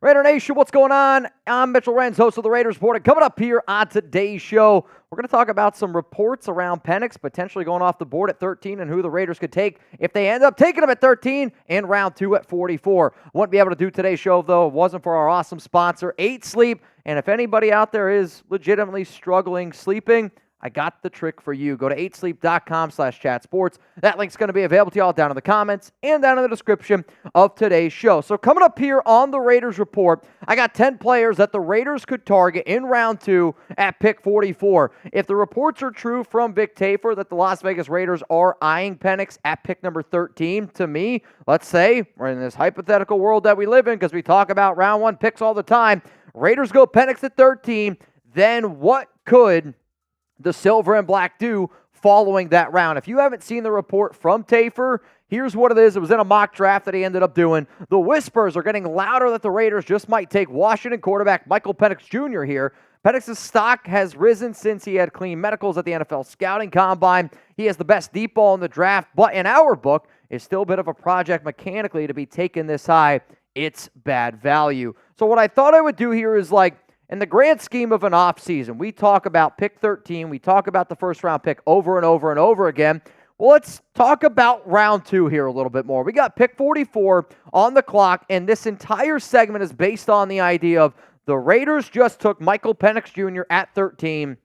Raider Nation, what's going on? I'm Mitchell Renz, host of the Raiders Report. And coming up here on today's show, we're going to talk about some reports around Penix potentially going off the board at 13 and who the Raiders could take if they end up taking him at 13 and round 2 at 44. Wouldn't be able to do today's show, though, if it wasn't for our awesome sponsor, 8 Sleep. And if anybody out there is legitimately struggling sleeping, I got the trick for you. Go to 8sleep.com/chatsports. That link's going to be available to y'all down in the comments and down in the description of today's show. So coming up here on the Raiders Report, I got 10 players that the Raiders could target in round 2 at pick 44. If the reports are true from Vic Tafur that the Las Vegas Raiders are eyeing Penix at pick number 13, to me, let's say we're in this hypothetical world that we live in because we talk about round 1 picks all the time. Raiders go Penix at 13, then what could the silver and black do following that round? If you haven't seen the report from Tafur, here's what it is. It was in a mock draft that he ended up doing. The whispers are getting louder that the Raiders just might take Washington quarterback Michael Penix Jr. here. Penix's stock has risen since he had clean medicals at the NFL Scouting Combine. He has the best deep ball in the draft, but in our book, is still a bit of a project mechanically to be taken this high. It's bad value. So what I thought I would do here is in the grand scheme of an offseason, we talk about pick 13, we talk about the first-round pick over and over and over again. Well, let's talk about round 2 here a little bit more. We got pick 44 on the clock, and this entire segment is based on the idea of the Raiders just took Michael Penix Jr. at 13.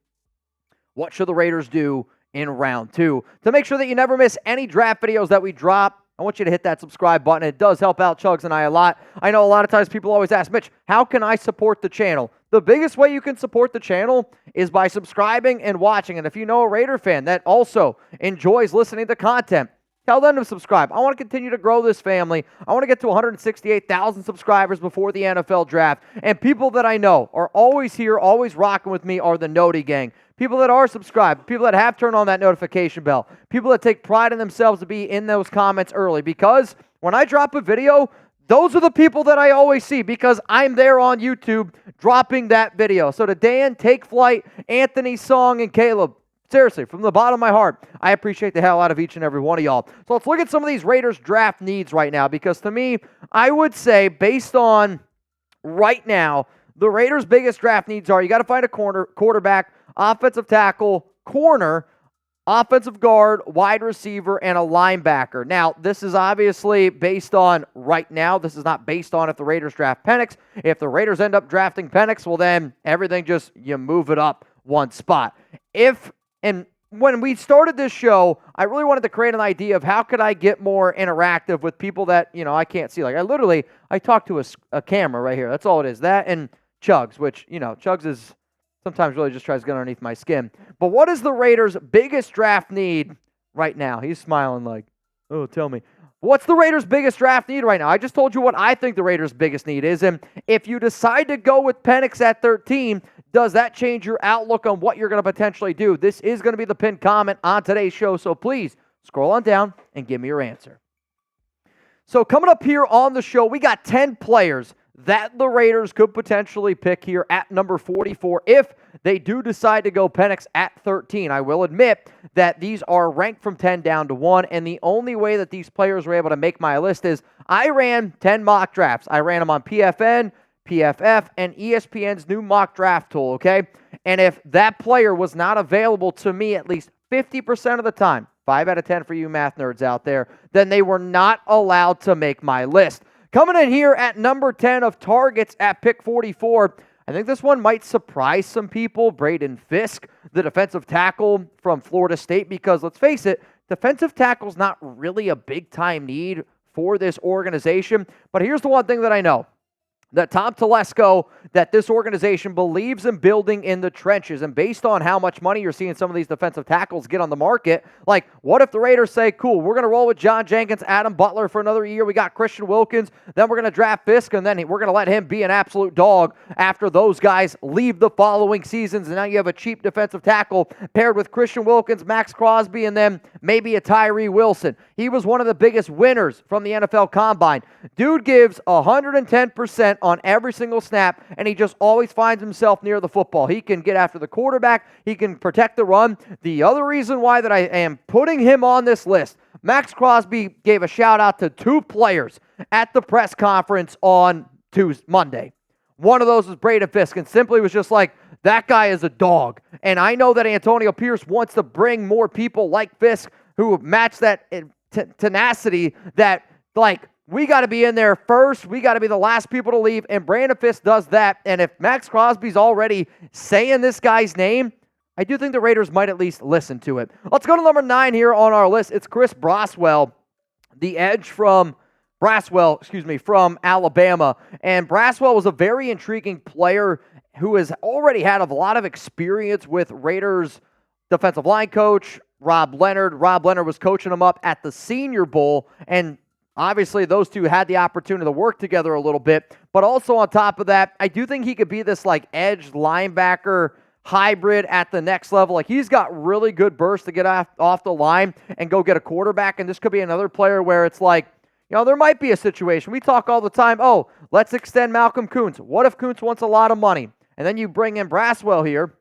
What should the Raiders do in round 2? To make sure that you never miss any draft videos that we drop, I want you to hit that subscribe button. It does help out Chugs and I a lot. I know a lot of times people always ask, Mitch, how can I support the channel? The biggest way you can support the channel is by subscribing and watching. And if you know a Raider fan that also enjoys listening to content, tell them to subscribe. I want to continue to grow this family. I want to get to 168,000 subscribers before the NFL draft. And people that I know are always here, always rocking with me are the Noti Gang. People that are subscribed, people that have turned on that notification bell, people that take pride in themselves to be in those comments early. Because when I drop a video, those are the people that I always see because I'm there on YouTube dropping that video. So to Dan, Take Flight, Anthony, Song, and Caleb, seriously, from the bottom of my heart, I appreciate the hell out of each and every one of y'all. So let's look at some of these Raiders draft needs right now because to me, I would say based on right now, the Raiders' biggest draft needs are you got to find a quarterback, offensive tackle, corner, offensive guard, wide receiver, and a linebacker. Now, this is obviously based on right now. This is not based on if the Raiders draft Penix. If the Raiders end up drafting Penix, well then everything just, you move it up one spot. When we started this show, I really wanted to create an idea of how could I get more interactive with people that, I can't see. I talk to a camera right here. That's all it is. That and Chugs, which, Chugs is sometimes really just tries to get underneath my skin. But what is the Raiders' biggest draft need right now? He's smiling like, oh, tell me. What's the Raiders' biggest draft need right now? I just told you what I think the Raiders' biggest need is. And if you decide to go with Penix at 13, does that change your outlook on what you're going to potentially do? This is going to be the pinned comment on today's show. So please scroll on down and give me your answer. So coming up here on the show, we got 10 players that the Raiders could potentially pick here at number 44 if they do decide to go Penix at 13. I will admit that these are ranked from 10 down to 1, and the only way that these players were able to make my list is I ran 10 mock drafts. I ran them on PFN, PFF, and ESPN's new mock draft tool, okay? And if that player was not available to me at least 50% of the time, 5 out of 10 for you math nerds out there, then they were not allowed to make my list. Coming in here at number 10 of targets at pick 44, I think this one might surprise some people. Braden Fiske, the defensive tackle from Florida State, because let's face it, defensive tackle's not really a big-time need for this organization. But here's the one thing that I know. That Tom Telesco, that this organization believes in building in the trenches. And based on how much money you're seeing some of these defensive tackles get on the market, what if the Raiders say, cool, we're going to roll with John Jenkins, Adam Butler for another year. We got Christian Wilkins. Then we're going to draft Fiske, and then we're going to let him be an absolute dog after those guys leave the following seasons. And now you have a cheap defensive tackle paired with Christian Wilkins, Max Crosby, and then maybe a Tyree Wilson. He was one of the biggest winners from the NFL Combine. Dude gives 110% on every single snap, and he just always finds himself near the football. He can get after the quarterback. He can protect the run. The other reason why that I am putting him on this list, Max Crosby gave a shout-out to 2 players at the press conference on Monday. One of those was Braden Fiske, and simply was just like, that guy is a dog. And I know that Antonio Pierce wants to bring more people like Fiske who match that tenacity that, like, we got to be in there first. We got to be the last people to leave. And Braden Fiske does that. And if Max Crosby's already saying this guy's name, I do think the Raiders might at least listen to it. Let's go to number 9 here on our list. It's Chris Braswell, the edge from from Alabama. And Braswell was a very intriguing player who has already had a lot of experience with Raiders defensive line coach Rob Leonard. Rob Leonard was coaching him up at the Senior Bowl, and obviously those two had the opportunity to work together a little bit. But also on top of that, I do think he could be this like edge linebacker hybrid at the next level. Like, he's got really good burst to get off the line and go get a quarterback, and this could be another player where it's like, you know, there might be a situation. We talk all the time, oh, let's extend Malcolm Koonce. What if Koonce wants a lot of money? And then you bring in Braswell here.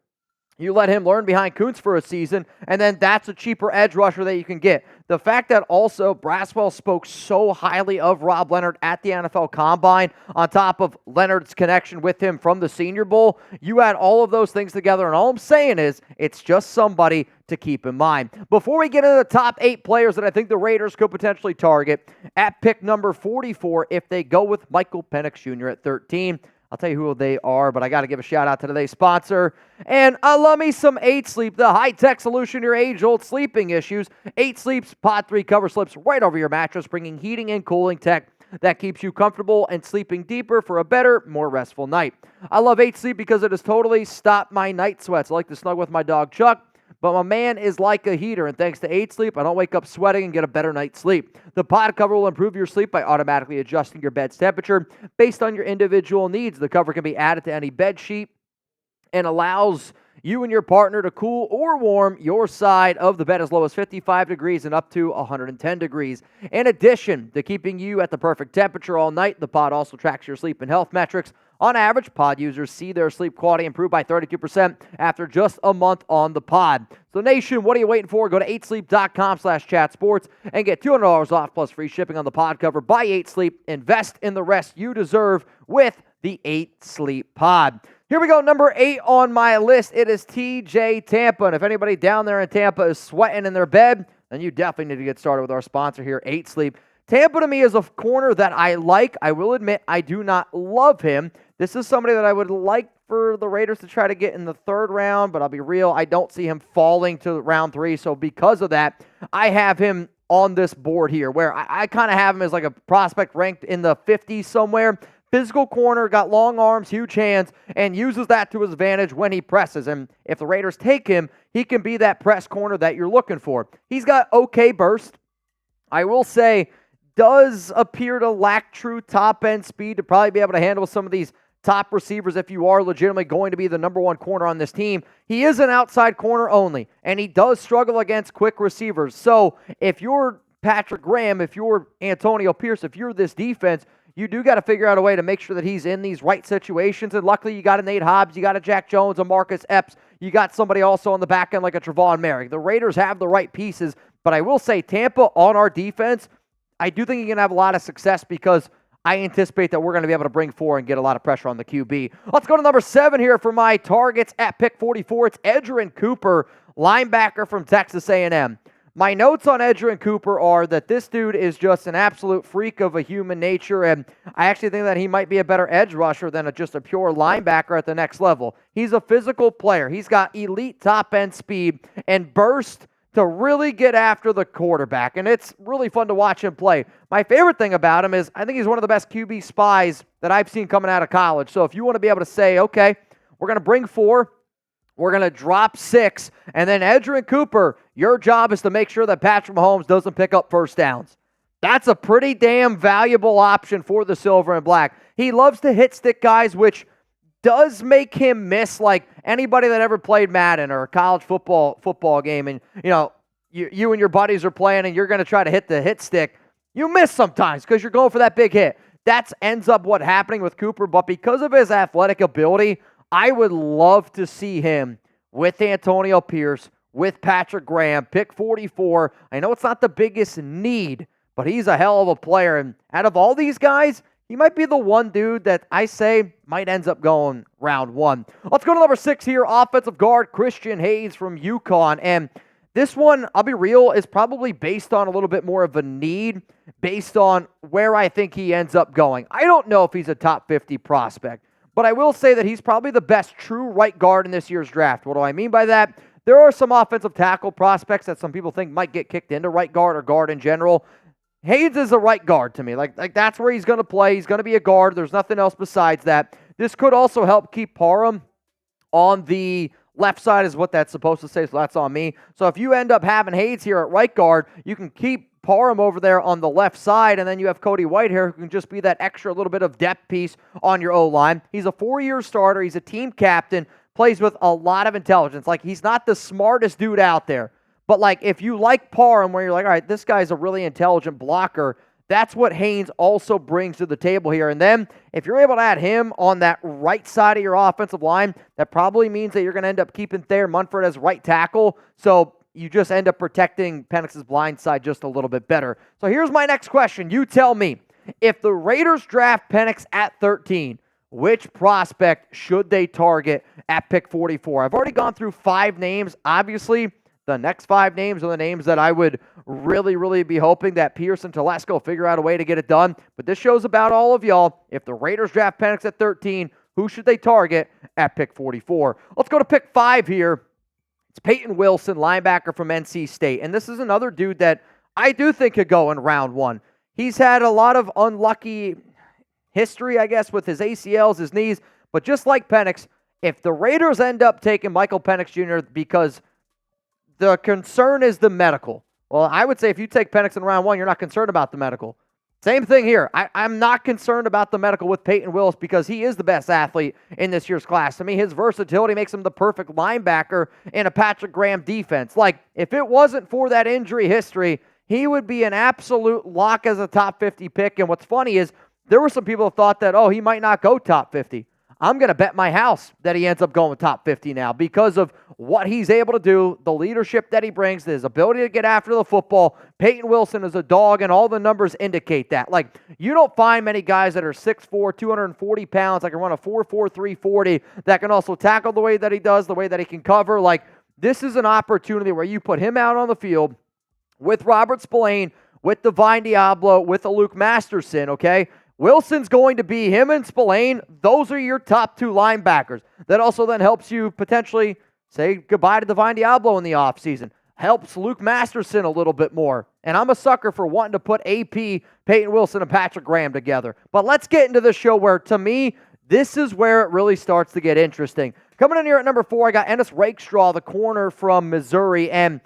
You let him learn behind Koonce for a season, and then that's a cheaper edge rusher that you can get. The fact that also Braswell spoke so highly of Rob Leonard at the NFL Combine, on top of Leonard's connection with him from the Senior Bowl, you add all of those things together, and all I'm saying is it's just somebody to keep in mind. Before we get into the top 8 players that I think the Raiders could potentially target, at pick number 44, if they go with Michael Penix Jr. at 13, I'll tell you who they are, but I got to give a shout-out to today's sponsor. And I love me some 8 Sleep, the high-tech solution to your age-old sleeping issues. 8 Sleep's Pod 3 cover slips right over your mattress, bringing heating and cooling tech that keeps you comfortable and sleeping deeper for a better, more restful night. I love 8 Sleep because it has totally stopped my night sweats. I like to snuggle with my dog, Chuck, but my man is like a heater, and thanks to 8 Sleep, I don't wake up sweating and get a better night's sleep. The pod cover will improve your sleep by automatically adjusting your bed's temperature based on your individual needs. The cover can be added to any bed sheet and allows you and your partner to cool or warm your side of the bed as low as 55 degrees and up to 110 degrees. In addition to keeping you at the perfect temperature all night, the pod also tracks your sleep and health metrics. On average, pod users see their sleep quality improve by 32% after just a month on the pod. So Nation, what are you waiting for? Go to 8sleep.com/chatsports and get $200 off plus free shipping on the pod cover. Buy 8 Sleep. Invest in the rest you deserve with the 8 Sleep pod. Here we go, number 8 on my list. It is TJ Tampa. And if anybody down there in Tampa is sweating in their bed, then you definitely need to get started with our sponsor here, 8 Sleep. Tampa to me is a corner that I like. I will admit I do not love him. This is somebody that I would like for the Raiders to try to get in the 3rd round, but I'll be real, I don't see him falling to round 3. So because of that, I have him on this board here, where I kind of have him as like a prospect ranked in the 50s somewhere. Physical corner, got long arms, huge hands, and uses that to his advantage when he presses. And if the Raiders take him, he can be that press corner that you're looking for. He's got okay burst. I will say, does appear to lack true top-end speed to probably be able to handle some of these top receivers if you are legitimately going to be the number 1 corner on this team. He is an outside corner only, and he does struggle against quick receivers. So if you're Patrick Graham, if you're Antonio Pierce, if you're this defense, you do got to figure out a way to make sure that he's in these right situations. And luckily, you got a Nate Hobbs, you got a Jack Jones, a Marcus Epps, you got somebody also on the back end like a Trevon Merrick. The Raiders have the right pieces, but I will say Tampa on our defense, I do think he can have a lot of success because I anticipate that we're going to be able to bring 4 and get a lot of pressure on the QB. Let's go to number 7 here for my targets at pick 44. It's Edgerrin Cooper, linebacker from Texas A&M. My notes on Edgerrin Cooper are that this dude is just an absolute freak of a human nature, and I actually think that he might be a better edge rusher than just a pure linebacker at the next level. He's a physical player. He's got elite top-end speed and burst to really get after the quarterback, and it's really fun to watch him play. My favorite thing about him is I think he's one of the best QB spies that I've seen coming out of college. So if you want to be able to say, okay, we're going to bring 4, we're going to drop 6, and then Edgerrin Cooper, your job is to make sure that Patrick Mahomes doesn't pick up first downs. That's a pretty damn valuable option for the Silver and Black. He loves to hit stick guys, which does make him miss, like anybody that ever played Madden or a college football game, and you and your buddies are playing and you're going to try to hit the hit stick, you miss sometimes because you're going for that big hit. That ends up what happening with Cooper, but because of his athletic ability, I would love to see him with Antonio Pierce, with Patrick Graham, pick 44. I know it's not the biggest need, but he's a hell of a player, and out of all these guys, he might be the one dude that I say might ends up going round 1. Let's go to number 6 here, offensive guard Christian Haynes from UConn. And this one, I'll be real, is probably based on a little bit more of a need based on where I think he ends up going. I don't know if he's a top 50 prospect, but I will say that he's probably the best true right guard in this year's draft. What do I mean by that? There are some offensive tackle prospects that some people think might get kicked into right guard or guard in general. Haynes is a right guard to me. Like that's where he's going to play. He's going to be a guard. There's nothing else besides that. This could also help keep Parham on the left side is what that's supposed to say, so that's on me. So if you end up having Haynes here at right guard, you can keep Parham over there on the left side, and then you have Cody Whitehair, who can just be that extra little bit of depth piece on your O-line. He's a 4-year starter. He's a team captain, plays with a lot of intelligence. Like, he's not the smartest dude out there, but like if you like Parham, where you're like, all right, this guy's a really intelligent blocker, that's what Haynes also brings to the table here. And then if you're able to add him on that right side of your offensive line, that probably means that you're going to end up keeping Thayer Munford as right tackle. So you just end up protecting Penix's blind side just a little bit better. So here's my next question. You tell me, if the Raiders draft Penix at 13, which prospect should they target at pick 44? I've already gone through 5 names. Obviously, the next 5 names are the names that I would really be hoping that Pierce and Telesco figure out a way to get it done. But this show's about all of y'all. If the Raiders draft Penix at 13, who should they target at pick 44? Let's go to pick 5 here. It's Peyton Wilson, linebacker from NC State. And this is another dude that I do think could go in round 1. He's had a lot of unlucky history, I guess, with his ACLs, his knees. But just like Penix, if the Raiders end up taking Michael Penix Jr. because the concern is the medical. Well, I would say if you take Penix in round 1, you're not concerned about the medical. Same thing here. I'm not concerned about the medical with Peyton Willis because he is the best athlete in this year's class. To me, his versatility makes him the perfect linebacker in a Patrick Graham defense. Like, if it wasn't for that injury history, he would be an absolute lock as a top 50 pick. And what's funny is there were some people who thought that, oh, he might not go top 50. I'm going to bet my house that he ends up going top 50 now because of what he's able to do, the leadership that he brings, his ability to get after the football. Peyton Wilson is a dog, and all the numbers indicate that. Like, you don't find many guys that are 6'4", 240 pounds, that can run a 4.4, 340, that can also tackle the way that he does, the way that he can cover. Like, this is an opportunity where you put him out on the field with Robert Spillane, with Divine Diablo, with a Luke Masterson, okay? Wilson's going to be him and Spillane. Those are your top 2 linebackers. That also then helps you potentially say goodbye to Divine Diablo in the offseason. Helps Luke Masterson a little bit more. And I'm a sucker for wanting to put AP, Peyton Wilson, and Patrick Graham together. But let's get into the show where, to me, this is where it really starts to get interesting. Coming in here at number 4, I got Ennis Rakestraw, the corner from Missouri. And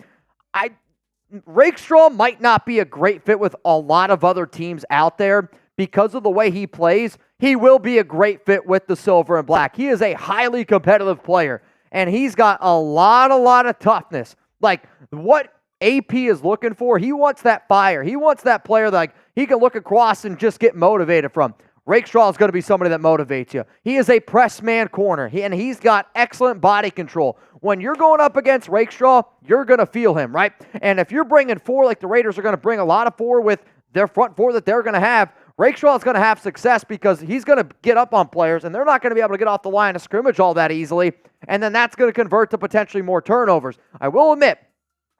Rakestraw might not be a great fit with a lot of other teams out there. Because of the way he plays, he will be a great fit with the silver and black. He is a highly competitive player, and he's got a lot of toughness. Like, what AP is looking for, he wants that fire. He wants that player that he can look across and just get motivated from. Rakestraw is going to be somebody that motivates you. He is a press man corner, and he's got excellent body control. When you're going up against Rakestraw, you're going to feel him, right? And if you're bringing 4 like the Raiders are going to bring a lot of 4 with their front 4 that they're going to have, Rakestraw is going to have success because he's going to get up on players, and they're not going to be able to get off the line of scrimmage all that easily, and then that's going to convert to potentially more turnovers. I will admit,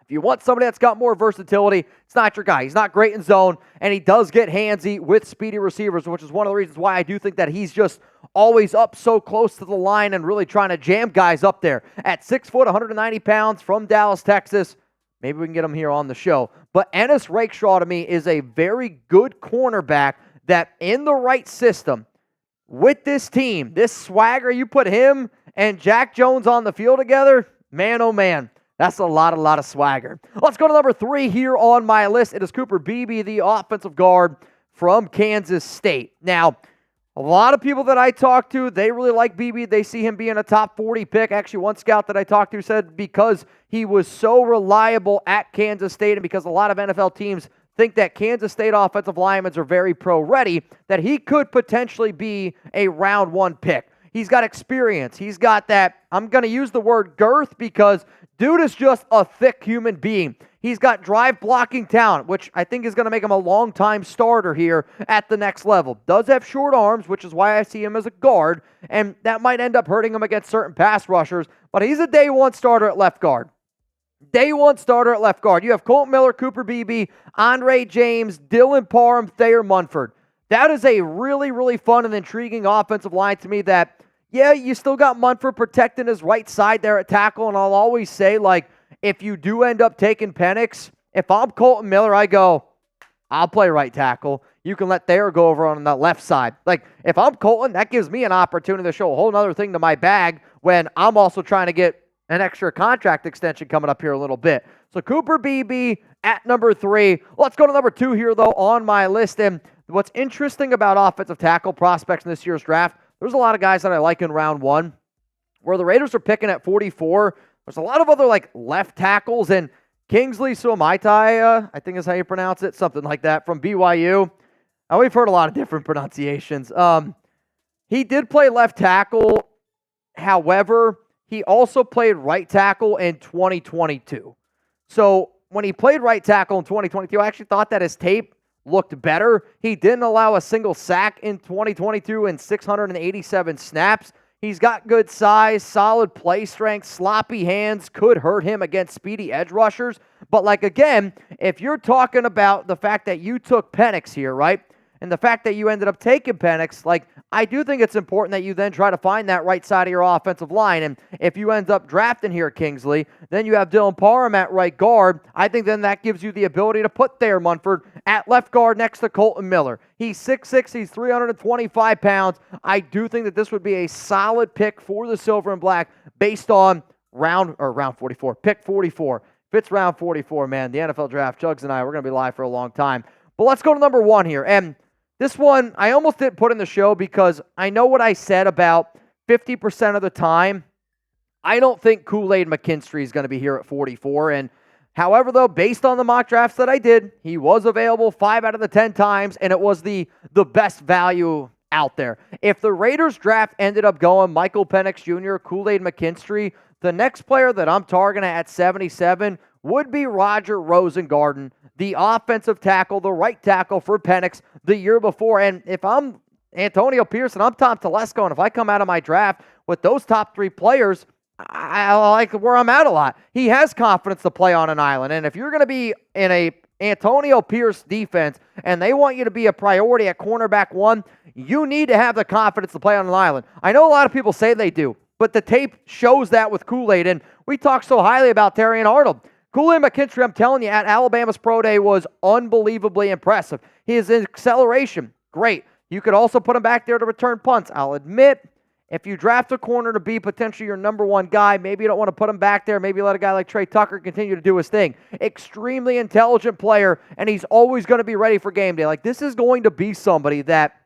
if you want somebody that's got more versatility, it's not your guy. He's not great in zone, and he does get handsy with speedy receivers, which is one of the reasons why I do think that he's just always up so close to the line and really trying to jam guys up there. At 6 foot, 190 pounds, from Dallas, Texas, maybe we can get him here on the show. But Ennis Rakestraw, to me, is a very good cornerback that in the right system, with this team, this swagger, you put him and Jack Jones on the field together, man, oh man, that's a lot of swagger. Let's go to number 3 here on my list. It is Cooper Beebe, the offensive guard from Kansas State. Now, a lot of people that I talk to, they really like Beebe. They see him being a top 40 pick. Actually, one scout that I talked to said because he was so reliable at Kansas State and because a lot of NFL teams think that Kansas State offensive linemen are very pro-ready, that he could potentially be a round 1 pick. He's got experience. He's got that, I'm going to use the word girth because Dude is just a thick human being. He's got drive blocking talent, which I think is going to make him a long-time starter here at the next level. Does have short arms, which is why I see him as a guard, and that might end up hurting him against certain pass rushers, but he's a day one starter at left guard. Day one starter at left guard. You have Colton Miller, Cooper Beebe, Andre James, Dylan Parham, Thayer Munford. That is a really, really fun and intriguing offensive line to me that, yeah, you still got Munford protecting his right side there at tackle, and I'll always say, like, if you do end up taking Penix, if I'm Colton Miller, I go, I'll play right tackle. You can let Thayer go over on the left side. Like, if I'm Colton, that gives me an opportunity to show a whole other thing to my bag when I'm also trying to get an extra contract extension coming up here a little bit. So Cooper Beebe at number 3. Let's go to number 2 here, though, on my list. And what's interesting about offensive tackle prospects in this year's draft, there's a lot of guys that I like in round 1. Where the Raiders are picking at 44, there's a lot of other, like, left tackles. And Kingsley Suamataia, I think is how you pronounce it, something like that, from BYU. We've heard a lot of different pronunciations. He did play left tackle. However, he also played right tackle in 2022. So when he played right tackle in 2022, I actually thought that his tape looked better. He didn't allow a single sack in 2022 in 687 snaps. He's got good size, solid play strength, sloppy hands, could hurt him against speedy edge rushers. But, like, again, if you're talking about the fact that you took Penix here, right, and the fact that you ended up taking Penix, like, I do think it's important that you then try to find that right side of your offensive line. And if you end up drafting here Kingsley, then you have Dylan Parham at right guard. I think then that gives you the ability to put Thayer Munford at left guard next to Colton Miller. He's 6'6", he's 325 pounds. I do think that this would be a solid pick for the Silver and Black based on round 44, pick 44. If it's round 44, man, the NFL draft, Chugs and I, we're going to be live for a long time. But let's go to number 1 here. And this one, I almost didn't put in the show because I know what I said about 50% of the time. I don't think Kool-Aid McKinstry is going to be here at 44. And however, though, based on the mock drafts that I did, he was available 5 out of the 10 times, and it was the best value out there. If the Raiders draft ended up going Michael Penix Jr., Kool-Aid McKinstry, the next player that I'm targeting at 77 would be Roger Rosengarten, the offensive tackle, the right tackle for Penix the year before. And if I'm Antonio Pierce and I'm Tom Telesco, and if I come out of my draft with those top 3 players, I like where I'm at a lot. He has confidence to play on an island. And if you're going to be in a Antonio Pierce defense and they want you to be a priority at cornerback 1, you need to have the confidence to play on an island. I know a lot of people say they do, but the tape shows that with Kool-Aid. And we talk so highly about Terrion Arnold. Kool-Aid McKinstry, I'm telling you, at Alabama's Pro Day was unbelievably impressive. His acceleration, great. You could also put him back there to return punts. I'll admit, if you draft a corner to be potentially your number 1 guy, maybe you don't want to put him back there. Maybe let a guy like Trey Tucker continue to do his thing. Extremely intelligent player, and he's always going to be ready for game day. Like, this is going to be somebody that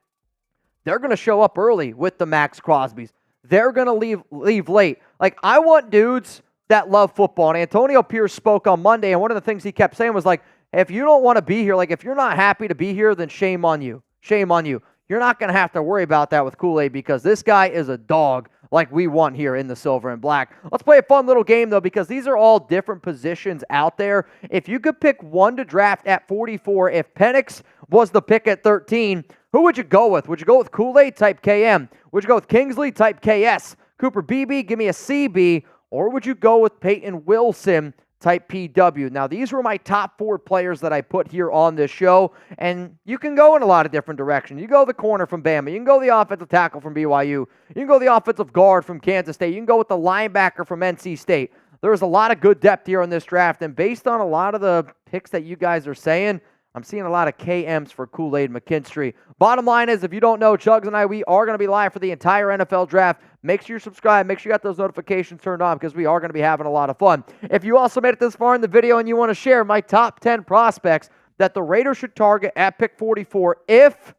they're going to show up early with the Max Crosbys. They're going to leave late. Like, I want dudes that love football. And Antonio Pierce spoke on Monday, and one of the things he kept saying was like, if you don't want to be here, like if you're not happy to be here, then shame on you. Shame on you. You're not going to have to worry about that with Kool-Aid because this guy is a dog like we want here in the Silver and Black. Let's play a fun little game, though, because these are all different positions out there. If you could pick one to draft at 44, if Penix was the pick at 13, who would you go with? Would you go with Kool-Aid, type KM? Would you go with Kingsley, type KS? Cooper Beebe, give me a CB. Or would you go with Peyton Wilson, type PW? Now, these were my top 4 players that I put here on this show, and you can go in a lot of different directions. You go the corner from Bama. You can go the offensive tackle from BYU. You can go the offensive guard from Kansas State. You can go with the linebacker from NC State. There's a lot of good depth here in this draft, and based on a lot of the picks that you guys are saying, I'm seeing a lot of KMs for Kool-Aid McKinstry. Bottom line is, if you don't know, Chugs and I, we are going to be live for the entire NFL draft. Make sure you subscribe. Make sure you got those notifications turned on because we are going to be having a lot of fun. If you also made it this far in the video and you want to share my top 10 prospects that the Raiders should target at pick 44 if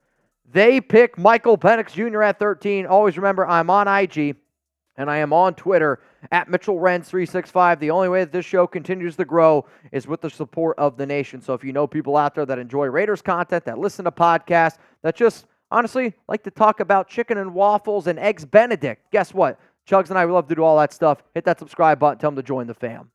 they pick Michael Penix Jr. at 13, always remember I'm on IG and I am on Twitter at MitchellRens365. The only way that this show continues to grow is with the support of the nation. So if you know people out there that enjoy Raiders content, that listen to podcasts, that just honestly like to talk about chicken and waffles and eggs Benedict, guess what? Chugs and I, we love to do all that stuff. Hit that subscribe button. Tell them to join the fam.